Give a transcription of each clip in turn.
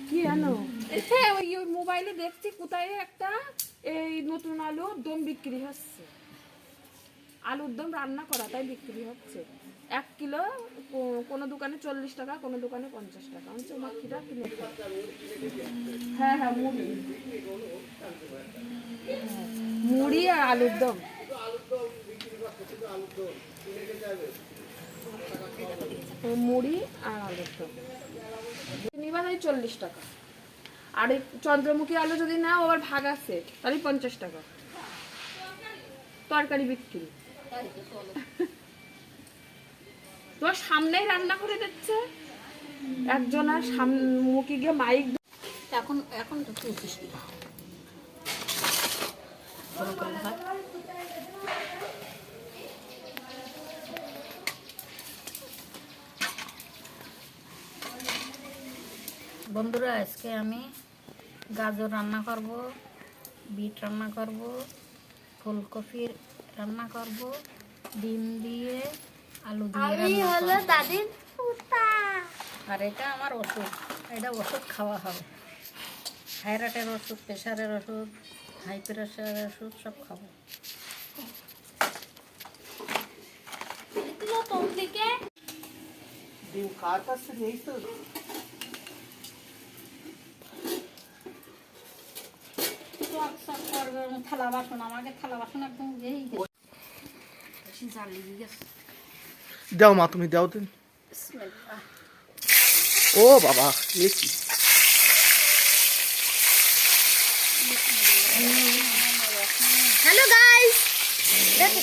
কি জানো হ্যাঁ ওই মোবাইলে দেখছি কোথায় একটা এই নতুন আলুর দম বিক্রি হচ্ছে, আলুর দম রান্না করা তাই বিক্রি হচ্ছে 1 কিলো, কোনো দোকানে 40 টাকা, কোনো দোকানে 50 টাকা। আমি চুমাকিটা কিনে খাই। হ্যাঁ হ্যাঁ মুড়ি, মুড়ি আর আলুর দম। মুড়ি আর আলুর দম নিবা তাই 40 টাকা, আর এই চন্দ্রমুখী আলু যদি নাও আবার ভাগ আছে তাহলে 50 টাকা তরকারি বিক্রি। তোমার সামনেই রান্না করে দিচ্ছে একজন, আর মুখে গিয়ে মাইক। এখন এখন তো 35 টাকা। বন্ধুরা আজকে আমি গাজর রান্না করব, বিট রান্না করব, ফুলকপি রান্না করব, ডিম দিয়ে আলু দিয়ে রান্না করব। দাদির পুতা আর এটা আমার ওষুধ, এটা ওষুধ খাওয়া হবে, থাইরয়েডের ওষুধ, প্রেশারের ওষুধ, হাই প্রেশারের ওষুধ সব খাবো। ডিম কার কাছ থেকে এই তো থালা বাসন, আমাকে থালা বাসন একদম বেশি জাল লেগে গেছে। দাও মা, তুমি দাও দিন। ও বাবা এ কি হ্যালো গাইস, দেখো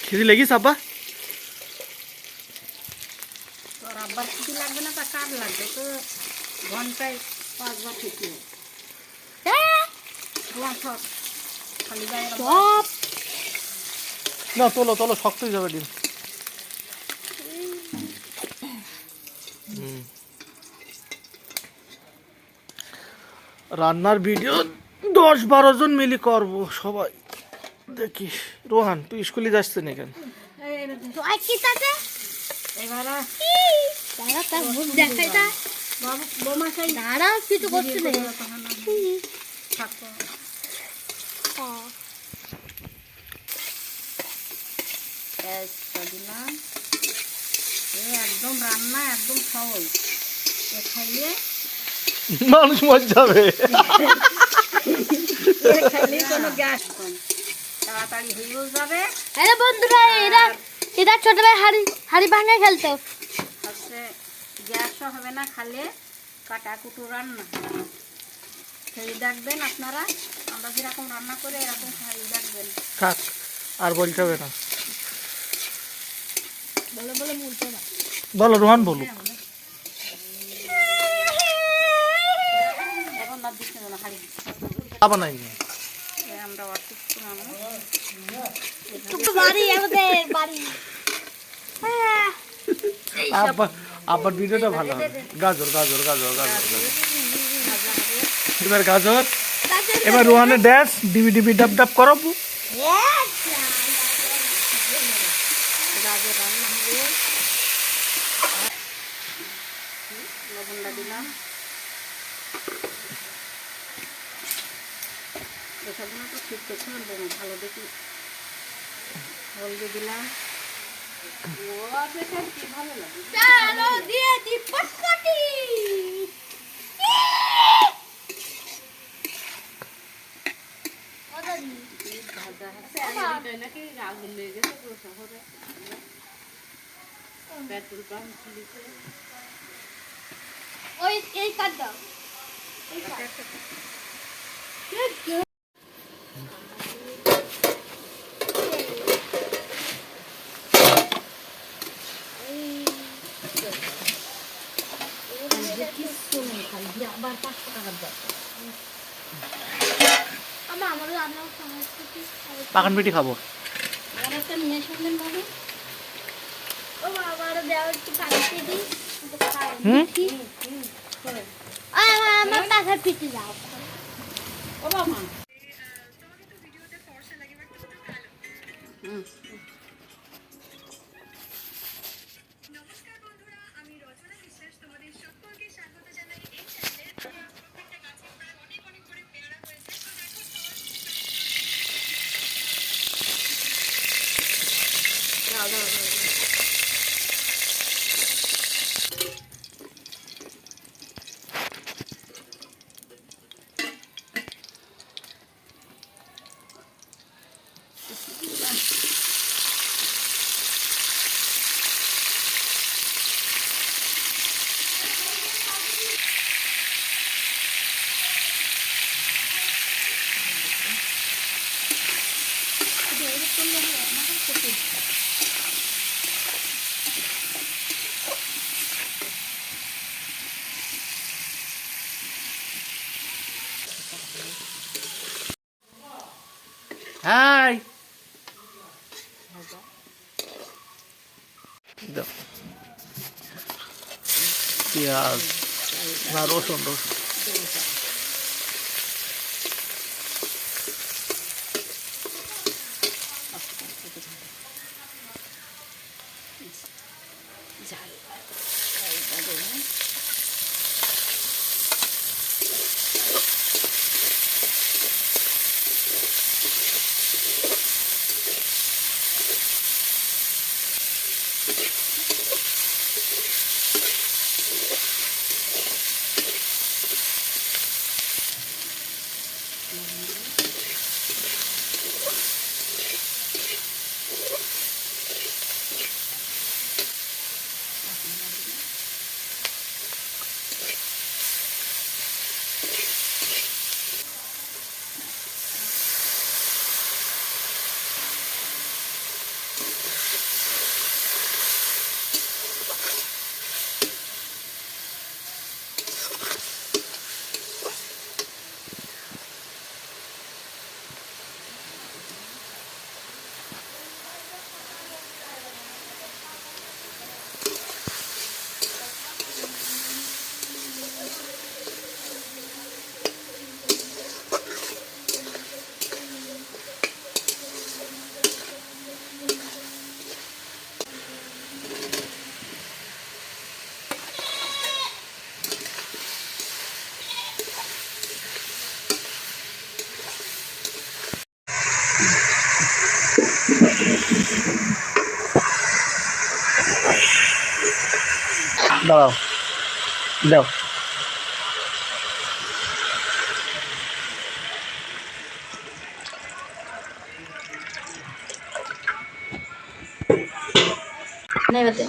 খিদি লেগিস আব্বা? তোর আব্বার খিদি লাগবে না, তা কার লাগবে? তো ঘন্টায় 5 বার খেতে হবে। খালি গায়ে না তোলো তোলো, শক্ত হয়ে যাবে ডিম। রান্নার ভিডিও 10-12 জন মিলি করব সবাই, দেখি। রোহান তুই স্কুলে যাচ্ছে না কেন? কিছু করছে না। একদম রান্না একদম সহজ, খাইলে মানুষ মর যাবে। খাইলে কোনো গ্যাস তাড়াতাড়ি হয়েও যাবে। আরে বন্ধুরা এরা ছোটবেলায় হাড়ি ভাঙা খেলতো, হচ্ছে গ্যাসও হবে না, খালে কাটাকুটো রান্না। সেই দেখবেন আপনারা, আমরা যেরকম রান্না করে এরকম হাড়ি দেখবেন। থাক আর বলতে হবে না, বলে বলে বলতে না। বলো রোহান বলো। এখন বাদ দিচ্ছে না হাড়ি, আবার নাই আমরা অসুস্থ মানুষ। বাড়ি আমাদের বাড়ি। আবার ভিডিওটা ভালো হবে। গাজর গাজর গাজর গাজর এবার গাজর, এবার রোহানের ড্যান্স ডিবি ডিবি ডাব ডাব করো। গাজর রান্না হবে, লবণটা দিলাম, এসবগুলো তো ঠিক করতে হবে না, ভালো দেখি হলদি দিলাম। ভালো লাগে দিয়ে দি পটপটি। নাকি আগুন লেগে গেছে পুরো শহরে, পেট্রোল পাম্প খুলেছে। ওই এই কাট দাও। 400 টাকার দরকার। আমারও রান্না সংস্কৃতি পাকান পিঠি খাবো। আর একটা নিয়ে আসবেন বাবা। ও বাবার দেওয়া একটু পাঠিয়ে দিই হুম আমার পাখার পিঠে যাও ও বাবা হাই দাও পেঁয়াজ না রসুন রসুন দাও দাও নেবেতে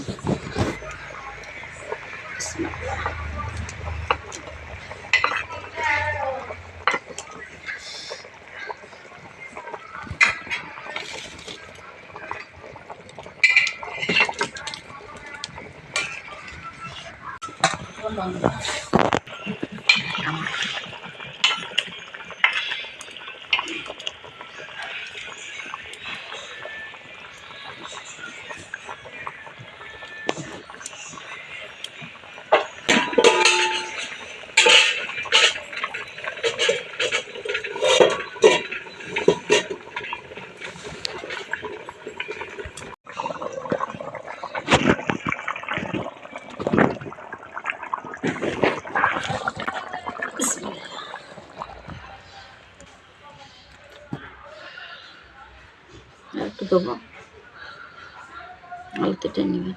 একটু দেবো আলুতে টেনে নেবেন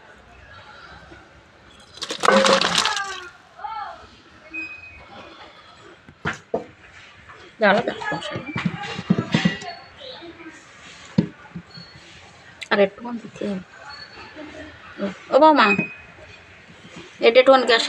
আলাদা আর একটু দিতে হবে ও বাবা এটা একটু গ্যাসের